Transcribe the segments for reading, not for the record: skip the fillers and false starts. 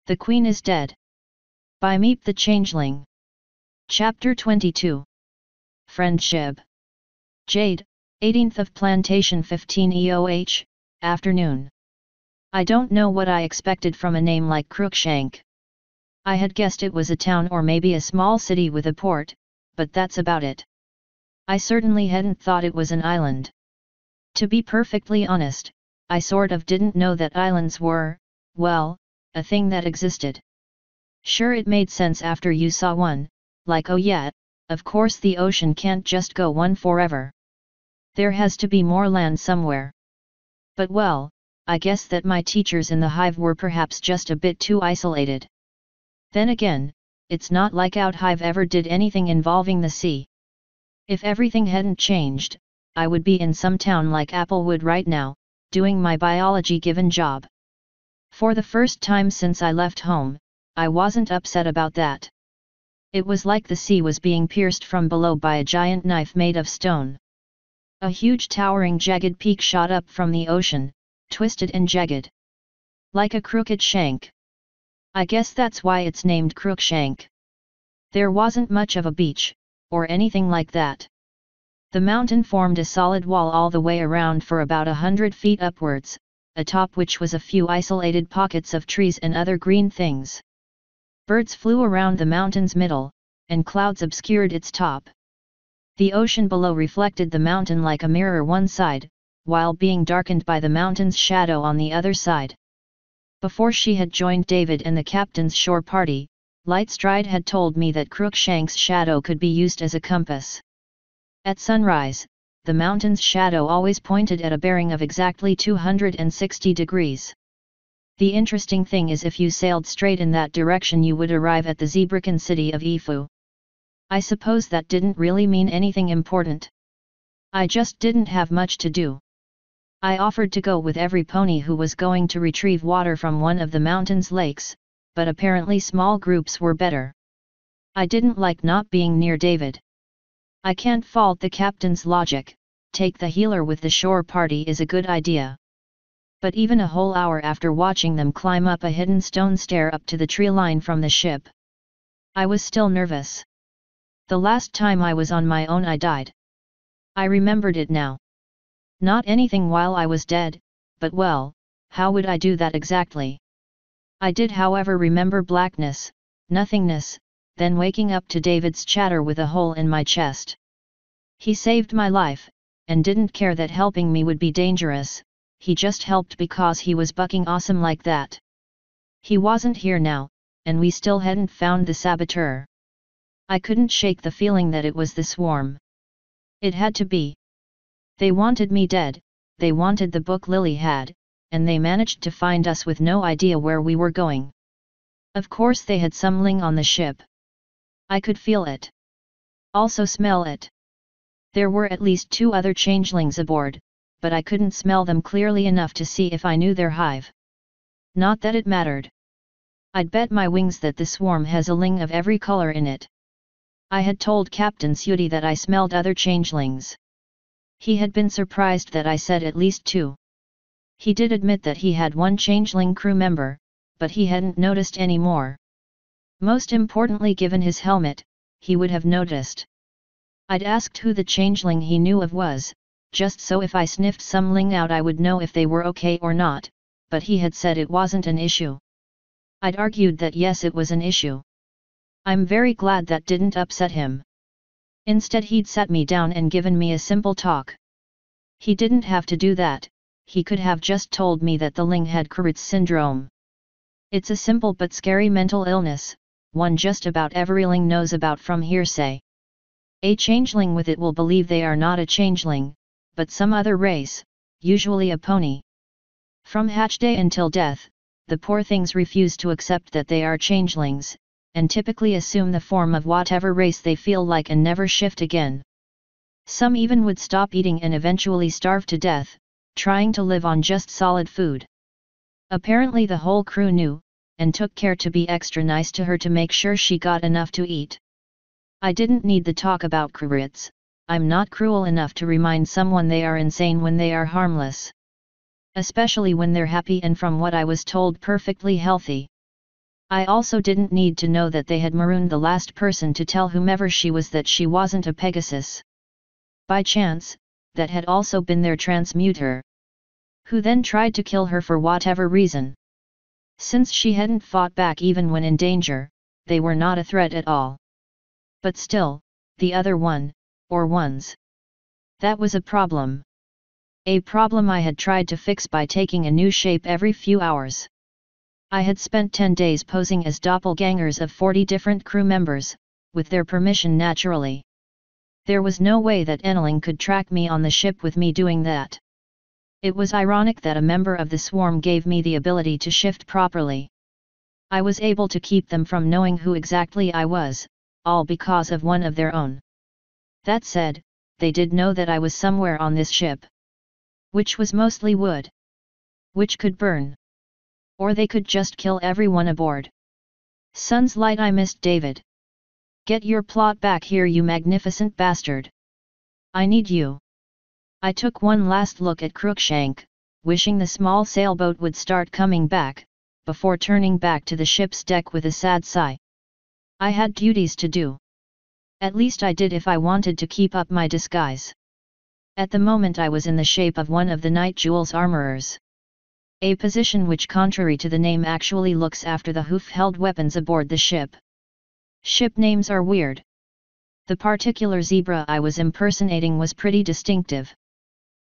The Queen is Dead. By Meep the Changeling. Chapter 22. Friendship. Jade, 18th of Plantation 15 EOH, afternoon. I don't know what I expected from a name like Crookshank. I had guessed it was a town or maybe a small city with a port, but that's about it. I certainly hadn't thought it was an island. To be perfectly honest, I sort of didn't know that islands were, well, a thing that existed. Sure, it made sense after you saw one, like oh yeah, of course the ocean can't just go on forever. There has to be more land somewhere. But well, I guess that my teachers in the hive were perhaps just a bit too isolated. Then again, it's not like Out Hive ever did anything involving the sea. If everything hadn't changed, I would be in some town like Applewood right now, doing my biology given job. For the first time since I left home, I wasn't upset about that. It was like the sea was being pierced from below by a giant knife made of stone. A huge towering jagged peak shot up from the ocean, twisted and jagged. Like a crooked shank. I guess that's why it's named Crookshank. There wasn't much of a beach, or anything like that. The mountain formed a solid wall all the way around for about 100 feet upwards, atop which was a few isolated pockets of trees and other green things. Birds flew around the mountain's middle, and clouds obscured its top. The ocean below reflected the mountain like a mirror one side, while being darkened by the mountain's shadow on the other side. Before she had joined David and the captain's shore party, Lightstride had told me that Crookshank's shadow could be used as a compass. At sunrise, the mountain's shadow always pointed at a bearing of exactly 260 degrees. The interesting thing is if you sailed straight in that direction you would arrive at the Zebrakan city of Ifu. I suppose that didn't really mean anything important. I just didn't have much to do. I offered to go with every pony who was going to retrieve water from one of the mountain's lakes, but apparently small groups were better. I didn't like not being near David. I can't fault the captain's logic, take the healer with the shore party is a good idea. But even a whole hour after watching them climb up a hidden stone stair up to the tree line from the ship, I was still nervous. The last time I was on my own I died. I remembered it now. Not anything while I was dead, but well, how would I do that exactly? I did however remember blackness, nothingness, then waking up to David's chatter with a hole in my chest. He saved my life, and didn't care that helping me would be dangerous, he just helped because he was bucking awesome like that. He wasn't here now, and we still hadn't found the saboteur. I couldn't shake the feeling that it was the swarm. It had to be. They wanted me dead, they wanted the book Lily had, and they managed to find us with no idea where we were going. Of course they had some ling on the ship. I could feel it. Also smell it. There were at least 2 other changelings aboard, but I couldn't smell them clearly enough to see if I knew their hive. Not that it mattered. I'd bet my wings that the swarm has a ling of every color in it. I had told Captain Sudi that I smelled other changelings. He had been surprised that I said at least 2. He did admit that he had 1 changeling crew member, but he hadn't noticed any more. Most importantly, given his helmet, he would have noticed. I'd asked who the changeling he knew of was, just so if I sniffed some ling out I would know if they were okay or not, but he had said it wasn't an issue. I'd argued that yes, it was an issue. I'm very glad that didn't upset him. Instead he'd sat me down and given me a simple talk. He didn't have to do that, he could have just told me that the ling had Kurit's syndrome. It's a simple but scary mental illness, one just about every ling knows about from hearsay. A changeling with it will believe they are not a changeling, but some other race, usually a pony. From hatch day until death, the poor things refuse to accept that they are changelings, and typically assume the form of whatever race they feel like and never shift again. Some even would stop eating and eventually starve to death, trying to live on just solid food. Apparently the whole crew knew, and took care to be extra nice to her to make sure she got enough to eat. I didn't need the talk about Kurits, I'm not cruel enough to remind someone they are insane when they are harmless. Especially when they're happy and from what I was told perfectly healthy. I also didn't need to know that they had marooned the last person to tell whomever she was that she wasn't a Pegasus. By chance, that had also been their transmuter, who then tried to kill her for whatever reason. Since she hadn't fought back even when in danger, they were not a threat at all. But still, the other one, or ones. That was a problem. A problem I had tried to fix by taking a new shape every few hours. I had spent 10 days posing as doppelgangers of 40 different crew members, with their permission naturally. There was no way that Enneling could track me on the ship with me doing that. It was ironic that a member of the swarm gave me the ability to shift properly. I was able to keep them from knowing who exactly I was, all because of one of their own. That said, they did know that I was somewhere on this ship. Which was mostly wood. Which could burn. Or they could just kill everyone aboard. Sun's light, I missed David. Get your plot back here, you magnificent bastard. I need you. I took one last look at Crookshank, wishing the small sailboat would start coming back, before turning back to the ship's deck with a sad sigh. I had duties to do. At least I did if I wanted to keep up my disguise. At the moment I was in the shape of one of the Night Jewel's armorers. A position which, contrary to the name, actually looks after the hoof-held weapons aboard the ship. Ship names are weird. The particular zebra I was impersonating was pretty distinctive.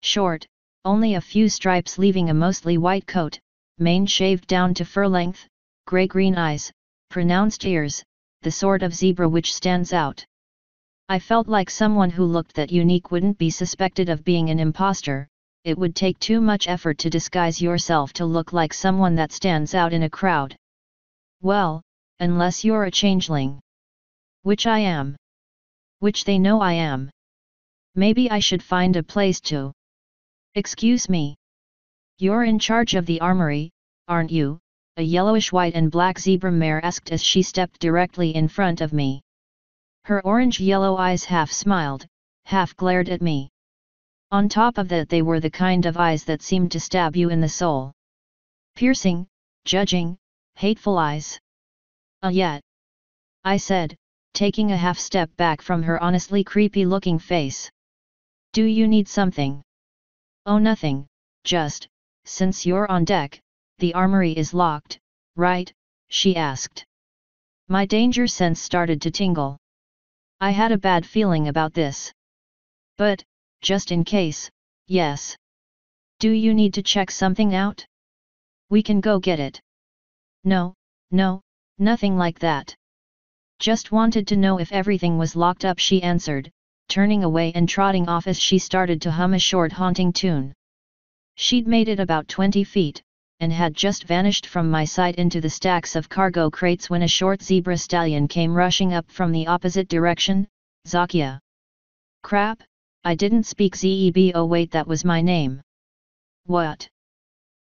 Short, only a few stripes leaving a mostly white coat, mane shaved down to fur length, grey-green eyes, pronounced ears, the sort of zebra which stands out. I felt like someone who looked that unique wouldn't be suspected of being an imposter. It would take too much effort to disguise yourself to look like someone that stands out in a crowd. Well, unless you're a changeling. Which I am. Which they know I am. Maybe I should find a place to. Excuse me. You're in charge of the armory, aren't you? A yellowish white and black zebra mare asked as she stepped directly in front of me. Her orange-yellow eyes half smiled, half glared at me. On top of that, they were the kind of eyes that seemed to stab you in the soul. Piercing, judging, hateful eyes. Yet, I said, taking a half step back from her honestly creepy-looking face. Do you need something? Oh, nothing, just, since you're on deck, the armory is locked, right? She asked. My danger sense started to tingle. I had a bad feeling about this. But, just in case, yes. Do you need to check something out? We can go get it. No, nothing like that. Just wanted to know if everything was locked up, she answered, turning away and trotting off as she started to hum a short haunting tune. She'd made it about 20 feet, and had just vanished from my sight into the stacks of cargo crates when a short zebra stallion came rushing up from the opposite direction. Zakia. Crap, I didn't speak Zeb. Oh wait, that was my name. What?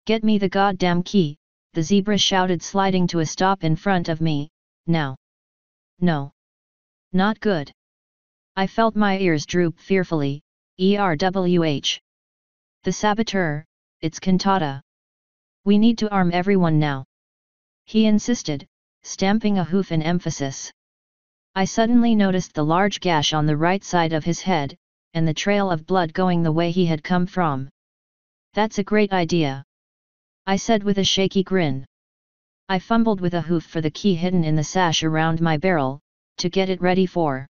Get me the goddamn key, the zebra shouted, sliding to a stop in front of me. Now. No. Not good. I felt my ears droop fearfully. ERWH. The saboteur, it's Cantata. We need to arm everyone now. He insisted, stamping a hoof in emphasis. I suddenly noticed the large gash on the right side of his head, and the trail of blood going the way he had come from. That's a great idea, I said with a shaky grin. I fumbled with a hoof for the key hidden in the sash around my barrel, to get it ready for.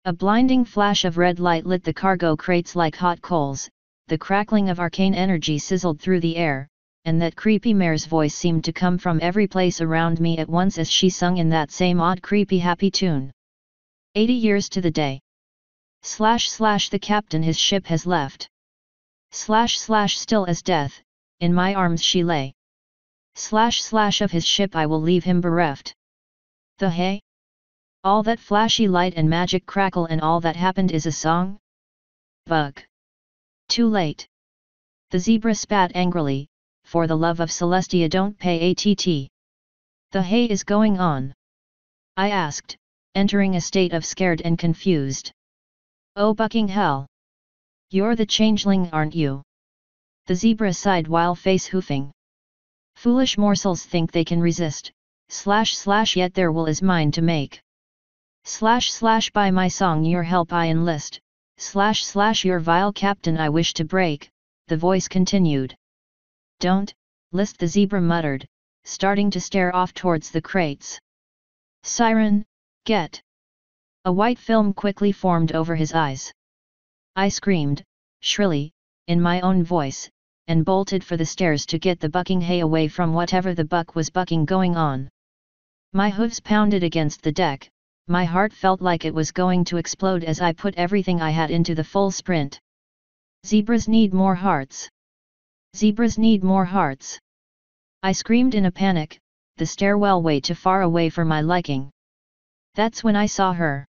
A blinding flash of red light lit the cargo crates like hot coals, the crackling of arcane energy sizzled through the air, and that creepy mare's voice seemed to come from every place around me at once as she sung in that same odd creepy happy tune. 80 years to the day. / the captain, his ship has left. / still as death, in my arms she lay. / of his ship I will leave him bereft. The hey? All that flashy light and magic crackle and all that happened is a song? Bug. Too late. The zebra spat angrily. For the love of Celestia, don't pay ATT. The hay is going on? I asked, entering a state of scared and confused. Oh bucking hell! You're the changeling, aren't you? The zebra sighed while face hoofing. Foolish morsels think they can resist, Yet their will is mine to make. By my song your help I enlist, your vile captain I wish to break, the voice continued. Don't, list the zebra muttered, starting to stare off towards the crates. Siren, get! A white film quickly formed over his eyes. I screamed, shrilly, in my own voice, and bolted for the stairs to get the bucking hay away from whatever the buck was bucking going on. My hooves pounded against the deck, my heart felt like it was going to explode as I put everything I had into the full sprint. Zebras need more hearts. Zebras need more hearts. I screamed in a panic, the stairwell way too far away for my liking. That's when I saw her.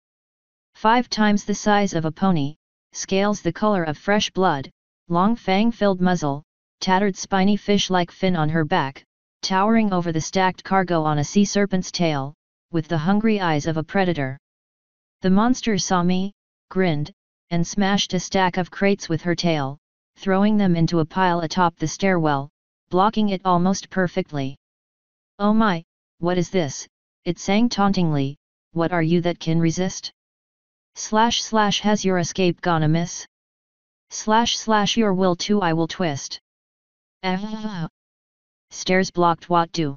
5 times the size of a pony, scales the color of fresh blood, long fang-filled muzzle, tattered spiny fish-like fin on her back, towering over the stacked cargo on a sea serpent's tail, with the hungry eyes of a predator. The monster saw me, grinned, and smashed a stack of crates with her tail, throwing them into a pile atop the stairwell, blocking it almost perfectly. Oh my, what is this? It sang tauntingly, what are you that can resist? Has your escape gone amiss? Your will too I will twist. Stairs blocked what do?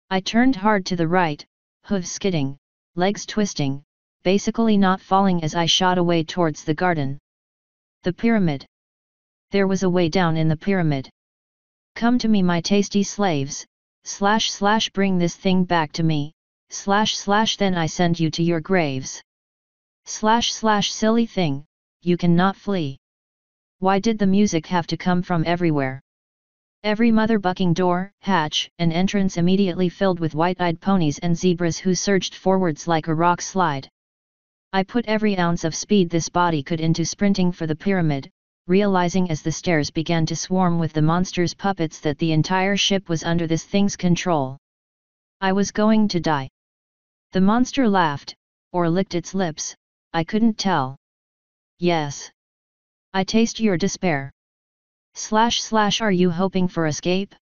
I turned hard to the right, hooves skidding, legs twisting, basically not falling as I shot away towards the garden. The pyramid. There was a way down in the pyramid. Come to me my tasty slaves, bring this thing back to me, then I send you to your graves. Silly thing, you cannot flee. Why did the music have to come from everywhere? Every mother bucking door, hatch, and entrance immediately filled with white-eyed ponies and zebras who surged forwards like a rock slide. I put every ounce of speed this body could into sprinting for the pyramid, realizing as the stairs began to swarm with the monster's puppets that the entire ship was under this thing's control. I was going to die. The monster laughed, or licked its lips, I couldn't tell. Yes. I taste your despair. Are you hoping for escape?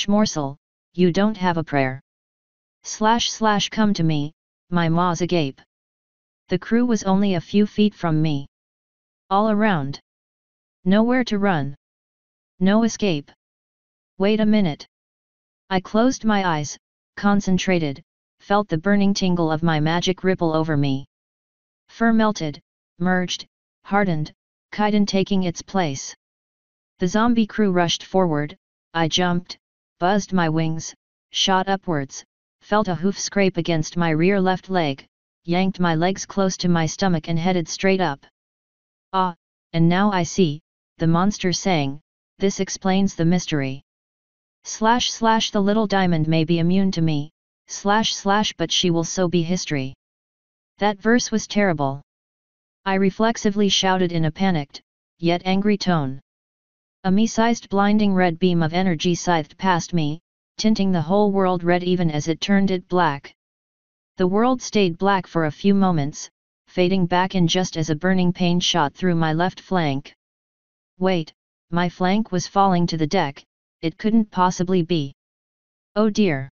Morsel, you don't have a prayer. Come to me, my maws agape. The crew was only a few feet from me. All around. Nowhere to run. No escape. Wait a minute. I closed my eyes, concentrated, felt the burning tingle of my magic ripple over me. Fur melted, merged, hardened, chitin taking its place. The zombie crew rushed forward, I jumped, buzzed my wings, shot upwards, felt a hoof scrape against my rear left leg, yanked my legs close to my stomach and headed straight up. Ah, and now I see, the monster sang, this explains the mystery. The little diamond may be immune to me, but she will so be history. That verse was terrible. I reflexively shouted in a panicked, yet angry tone. A me-sized blinding red beam of energy scythed past me, tinting the whole world red even as it turned it black. The world stayed black for a few moments, fading back in just as a burning pain shot through my left flank. Wait, my flank was falling to the deck, it couldn't possibly be. Oh dear.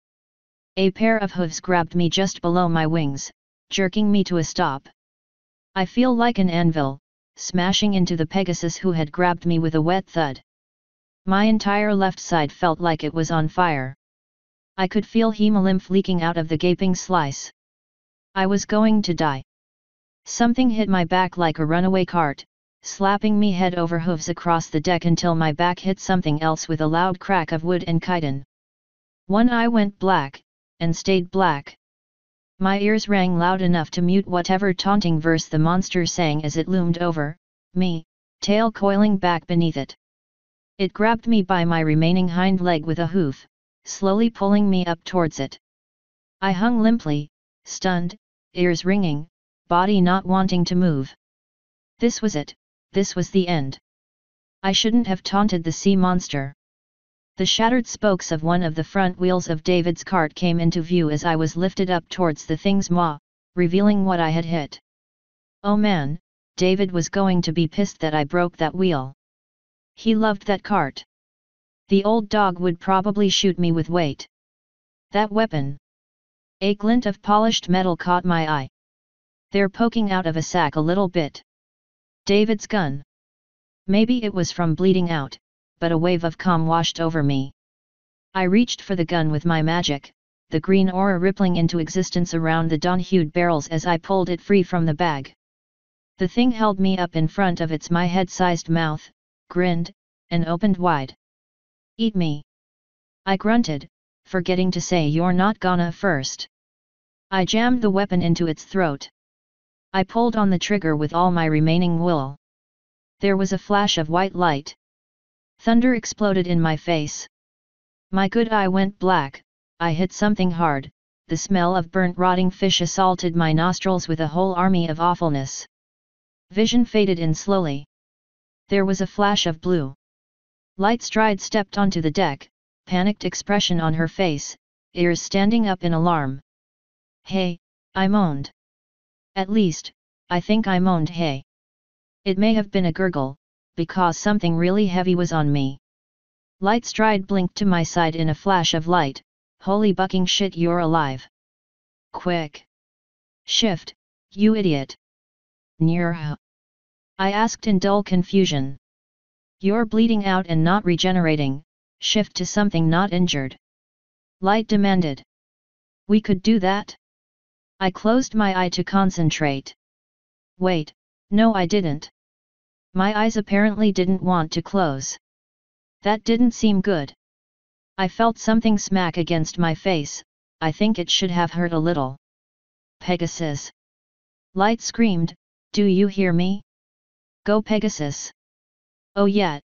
A pair of hooves grabbed me just below my wings, jerking me to a stop. I feel like an anvil, smashing into the Pegasus who had grabbed me with a wet thud. My entire left side felt like it was on fire. I could feel hemolymph leaking out of the gaping slice. I was going to die. Something hit my back like a runaway cart, slapping me head over hooves across the deck until my back hit something else with a loud crack of wood and chitin. One eye went black, and stayed black. My ears rang loud enough to mute whatever taunting verse the monster sang as it loomed over me, tail coiling back beneath it. It grabbed me by my remaining hind leg with a hoof, slowly pulling me up towards it. I hung limply, stunned, ears ringing, body not wanting to move. This was it, this was the end. I shouldn't have taunted the sea monster. The shattered spokes of one of the front wheels of David's cart came into view as I was lifted up towards the thing's maw, revealing what I had hit. Oh man, David was going to be pissed that I broke that wheel. He loved that cart. The old dog would probably shoot me with weight. That weapon! A glint of polished metal caught my eye. They're poking out of a sack a little bit. David's gun. Maybe it was from bleeding out, but a wave of calm washed over me. I reached for the gun with my magic, the green aura rippling into existence around the dawn-hued barrels as I pulled it free from the bag. The thing held me up in front of its my head-sized mouth, grinned, and opened wide. Eat me! I grunted, forgetting to say you're not gonna first. I jammed the weapon into its throat. I pulled on the trigger with all my remaining will. There was a flash of white light. Thunder exploded in my face. My good eye went black, I hit something hard, the smell of burnt rotting fish assaulted my nostrils with a whole army of awfulness. Vision faded in slowly. There was a flash of blue. Lightstride stepped onto the deck, panicked expression on her face, ears standing up in alarm. Hey, I moaned. At least, I think I moaned hey. It may have been a gurgle, because something really heavy was on me. Lightstride blinked to my side in a flash of light. Holy bucking shit, you're alive. Quick! Shift, you idiot! Near. I asked in dull confusion. You're bleeding out and not regenerating, shift to something not injured. Light demanded. We could do that? I closed my eye to concentrate. Wait, no I didn't. My eyes apparently didn't want to close. That didn't seem good. I felt something smack against my face, I think it should have hurt a little. Pegasus! Light screamed, do you hear me? Go Pegasus! Oh yeah!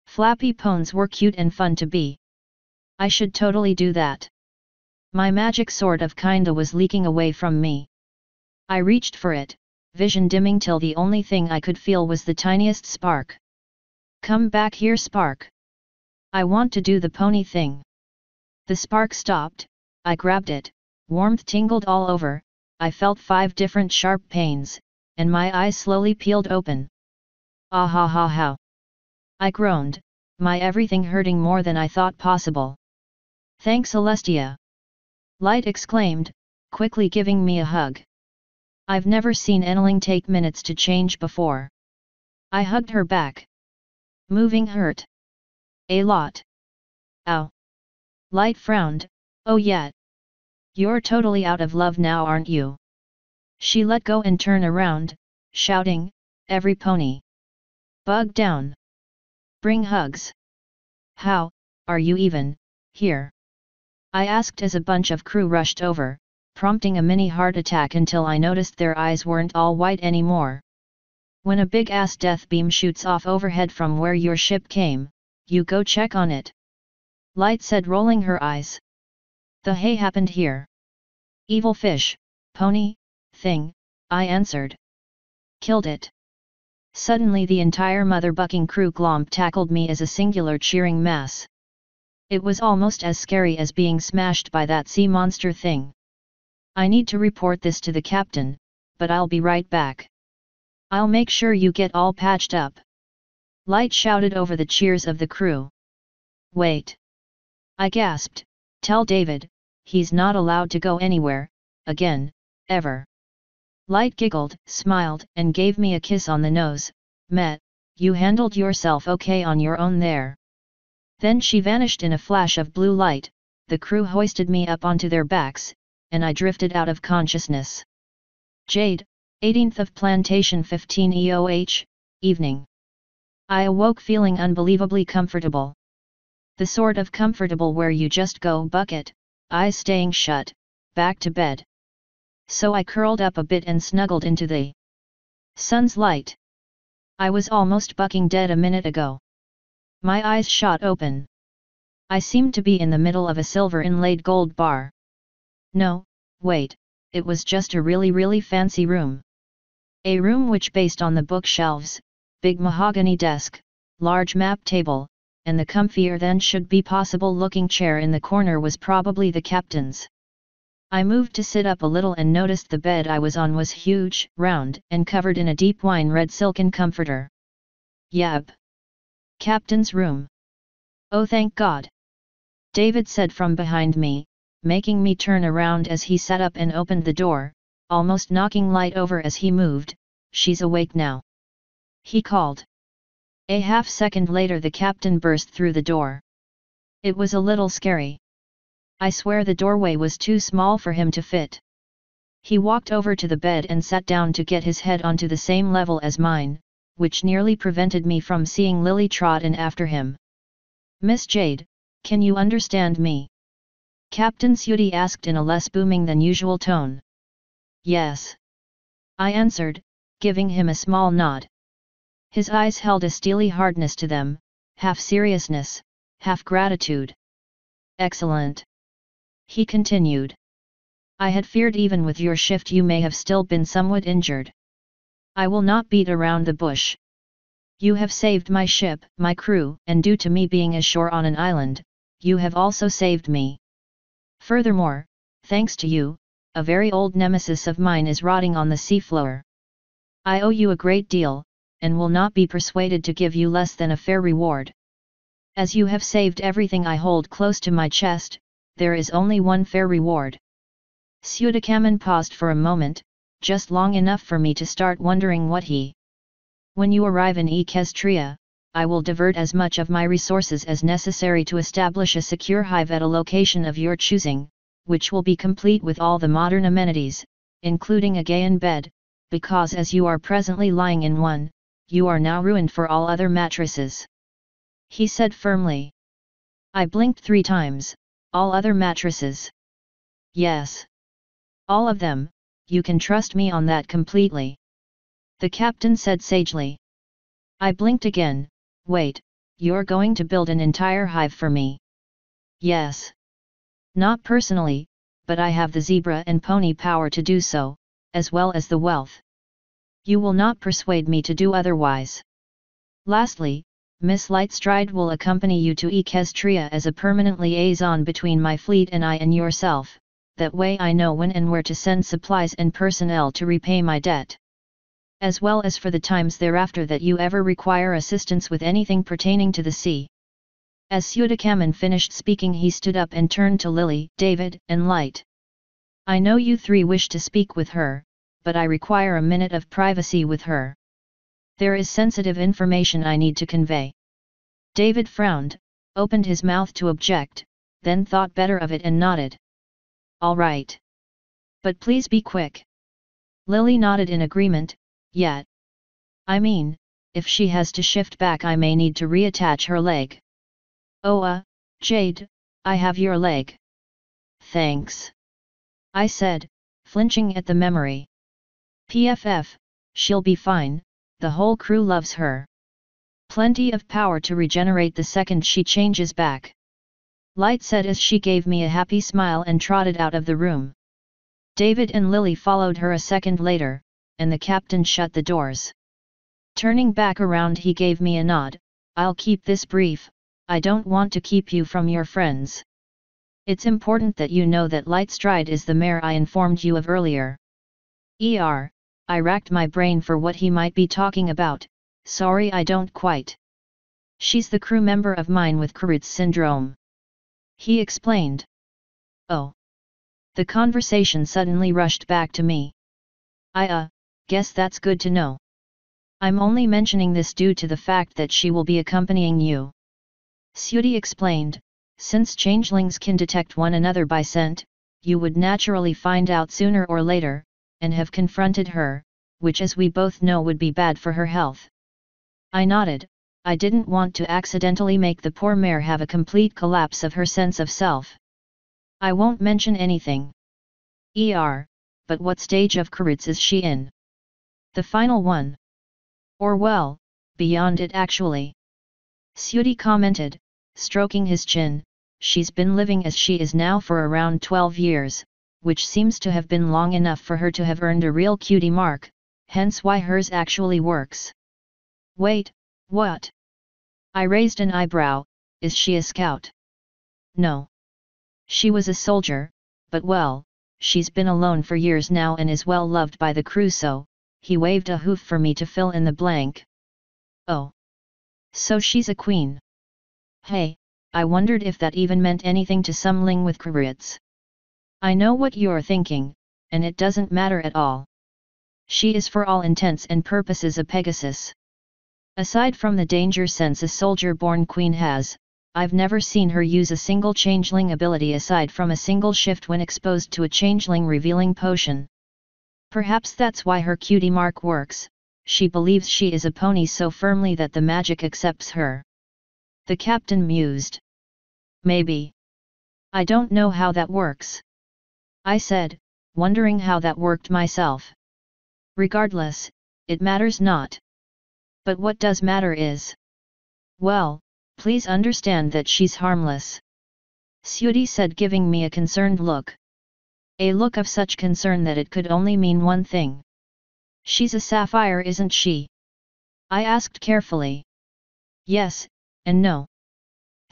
Flappy ponies were cute and fun to be. I should totally do that. My magic sort of kinda was leaking away from me. I reached for it, vision dimming till the only thing I could feel was the tiniest spark. Come back here spark! I want to do the pony thing. The spark stopped, I grabbed it, warmth tingled all over, I felt 5 different sharp pains, and my eyes slowly peeled open. Ah ha ha how! I groaned, my everything hurting more than I thought possible. Thanks Celestia! Light exclaimed, quickly giving me a hug. I've never seen Enneling take minutes to change before. I hugged her back. Moving hurt. A lot. Ow. Light frowned, oh yeah. You're totally out of love now aren't you? She let go and turned around, shouting, every pony. Bug down. Bring hugs. How, are you even, here? I asked as a bunch of crew rushed over, prompting a mini heart attack until I noticed their eyes weren't all white anymore. When a big-ass death beam shoots off overhead from where your ship came, you go check on it. Light said rolling her eyes. The hay happened here. Evil fish, pony, thing, I answered. Killed it. Suddenly the entire mother-bucking crew glomp tackled me as a singular cheering mass. It was almost as scary as being smashed by that sea monster thing. I need to report this to the captain, but I'll be right back. I'll make sure you get all patched up. Light shouted over the cheers of the crew. Wait. I gasped, tell David, he's not allowed to go anywhere, again, ever. Light giggled, smiled, and gave me a kiss on the nose. Met, you handled yourself okay on your own there. Then she vanished in a flash of blue light, the crew hoisted me up onto their backs, and I drifted out of consciousness. Jade, 18th of Plantation 15 EOH, evening. I awoke feeling unbelievably comfortable. The sort of comfortable where you just go bucket, eyes staying shut, back to bed. So I curled up a bit and snuggled into the sun's light. I was almost bucking dead a minute ago. My eyes shot open. I seemed to be in the middle of a silver inlaid gold bar. No, wait, it was just a really fancy room. A room which based on the bookshelves, big mahogany desk, large map table, and the comfier than should be possible looking chair in the corner was probably the captain's. I moved to sit up a little and noticed the bed I was on was huge, round, and covered in a deep wine red silken comforter. Yab. Captain's room. Oh thank God. David said from behind me, making me turn around as he sat up and opened the door, almost knocking Light over as he moved. "She's awake now," he called. A half-second later the captain burst through the door. It was a little scary. I swear the doorway was too small for him to fit. He walked over to the bed and sat down to get his head onto the same level as mine, which nearly prevented me from seeing Lily trot in after him. "Miss Jade, can you understand me?" Captain Sudi asked in a less booming than usual tone. "Yes," I answered, giving him a small nod. His eyes held a steely hardness to them, half seriousness, half gratitude. "Excellent," he continued. "I had feared even with your shift you may have still been somewhat injured. I will not beat around the bush. You have saved my ship, my crew, and due to me being ashore on an island, you have also saved me. Furthermore, thanks to you, a very old nemesis of mine is rotting on the seafloor. I owe you a great deal, and will not be persuaded to give you less than a fair reward. As you have saved everything I hold close to my chest, there is only one fair reward." Sudakaman paused for a moment, just long enough for me to start wondering what he. "When you arrive in Equestria, I will divert as much of my resources as necessary to establish a secure hive at a location of your choosing, which will be complete with all the modern amenities, including a Gaian bed, because as you are presently lying in one, you are now ruined for all other mattresses," he said firmly. I blinked 3 times. "All other mattresses?" "Yes. All of them, you can trust me on that completely," the captain said sagely. I blinked again. "Wait, you're going to build an entire hive for me?" "Yes. Not personally, but I have the zebra and pony power to do so, as well as the wealth. You will not persuade me to do otherwise. Lastly, Miss Lightstride will accompany you to Equestria as a permanent liaison between my fleet and I and yourself, that way I know when and where to send supplies and personnel to repay my debt. As well as for the times thereafter that you ever require assistance with anything pertaining to the sea." As Sudakaman finished speaking he stood up and turned to Lily, David, and Light. "I know you 3 wish to speak with her, but I require a minute of privacy with her. There is sensitive information I need to convey." David frowned, opened his mouth to object, then thought better of it and nodded. "All right. But please be quick." Lily nodded in agreement. "Yet. I mean, if she has to shift back I may need to reattach her leg." "Oh Jade, I have your leg." "Thanks," I said, flinching at the memory. "PFF, she'll be fine, the whole crew loves her. Plenty of power to regenerate the second she changes back." Light said as she gave me a happy smile and trotted out of the room. David and Lily followed her a second later, and the captain shut the doors. Turning back around he gave me a nod. "I'll keep this brief, I don't want to keep you from your friends. It's important that you know that Lightstride is the mare I informed you of earlier." I racked my brain for what he might be talking about. "Sorry I don't quite." "She's the crew member of mine with Carruth's syndrome," he explained. "Oh." The conversation suddenly rushed back to me. "I guess that's good to know. I'm only mentioning this due to the fact that she will be accompanying you." Sudi explained, "Since changelings can detect one another by scent, you would naturally find out sooner or later, and have confronted her, which as we both know would be bad for her health." I nodded. I didn't want to accidentally make the poor mare have a complete collapse of her sense of self. "I won't mention anything. But what stage of Carruth's is she in?" "The final one. Or well, beyond it actually." Sudi commented, stroking his chin. "She's been living as she is now for around 12 years, which seems to have been long enough for her to have earned a real cutie mark, hence why hers actually works." "Wait, what?" I raised an eyebrow. "Is she a scout?" "No. She was a soldier, but well, she's been alone for years now and is well loved by the crew so," he waved a hoof for me to fill in the blank. "Oh. So she's a queen." Hey, I wondered if that even meant anything to some ling with Carruth's. I know what you're thinking, and it doesn't matter at all. She is for all intents and purposes a Pegasus. Aside from the danger sense a soldier-born queen has, I've never seen her use a single changeling ability aside from a single shift when exposed to a changeling revealing potion. Perhaps that's why her cutie mark works, she believes she is a pony so firmly that the magic accepts her. The captain mused. Maybe. I don't know how that works, I said, wondering how that worked myself. Regardless, it matters not. But what does matter is. Well, please understand that she's harmless. Sudi said, giving me a concerned look. A look of such concern that it could only mean one thing. She's a sapphire, isn't she? I asked carefully. Yes, and no.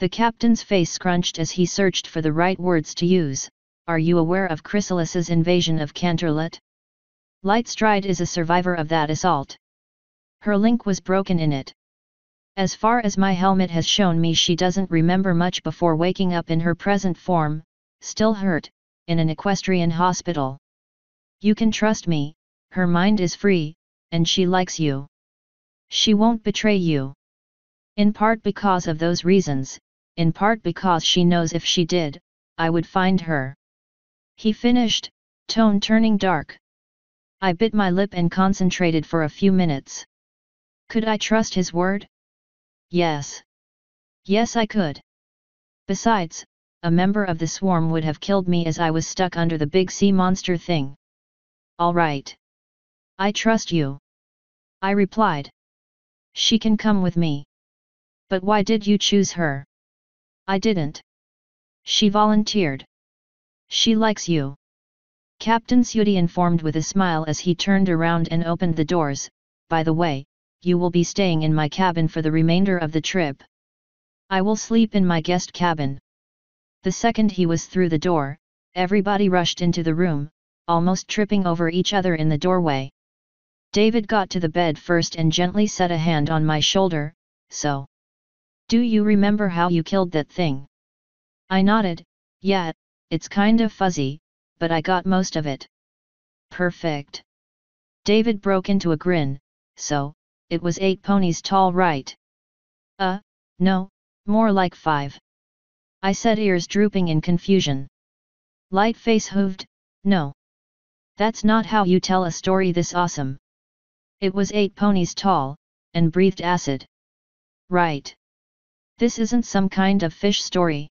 The captain's face scrunched as he searched for the right words to use. Are you aware of Chrysalis's invasion of Canterlot? Lightstride is a survivor of that assault. Her link was broken in it. As far as my helmet has shown me, she doesn't remember much before waking up in her present form, still hurt, in an equestrian hospital. You can trust me, her mind is free, and she likes you. She won't betray you. In part because of those reasons, in part because she knows if she did, I would find her. He finished, tone turning dark. I bit my lip and concentrated for a few minutes. Could I trust his word? Yes. Yes, I could. Besides, a member of the swarm would have killed me as I was stuck under the big sea monster thing. All right. I trust you, I replied. She can come with me. But why did you choose her? I didn't. She volunteered. She likes you. Captain Sudi informed with a smile as he turned around and opened the doors. By the way, you will be staying in my cabin for the remainder of the trip. I will sleep in my guest cabin. The second he was through the door, everybody rushed into the room, almost tripping over each other in the doorway. David got to the bed first and gently set a hand on my shoulder. So, do you remember how you killed that thing? I nodded. Yeah, it's kind of fuzzy, but I got most of it. Perfect. David broke into a grin. So, it was 8 ponies tall, right? No, more like 5. I said, ears drooping in confusion. Lightface hooved. No. That's not how you tell a story this awesome. It was 8 ponies tall, and breathed acid. Right. This isn't some kind of fish story.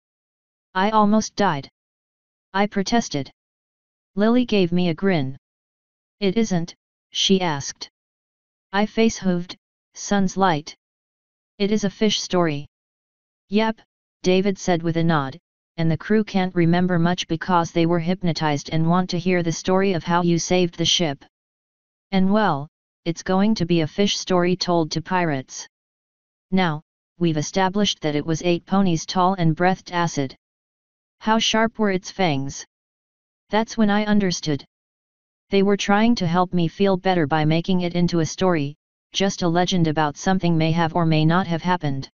I almost died. I protested. Lily gave me a grin. It isn't, she asked. I face hooved, sun's light. It is a fish story. Yep, David said with a nod, and the crew can't remember much because they were hypnotized and want to hear the story of how you saved the ship. And well, it's going to be a fish story told to pirates. Now, we've established that it was 8 ponies tall and breathed acid. How sharp were its fangs? That's when I understood. They were trying to help me feel better by making it into a story, just a legend about something may have or may not have happened.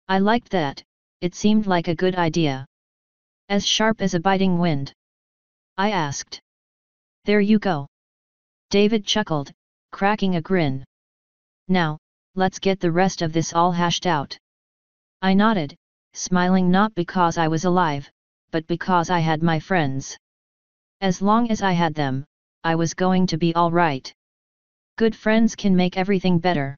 I liked that, it seemed like a good idea. As sharp as a biting wind? I asked. There you go. David chuckled, cracking a grin. Now, let's get the rest of this all hashed out. I nodded, smiling not because I was alive, but because I had my friends. As long as I had them, I was going to be all right. Good friends can make everything better.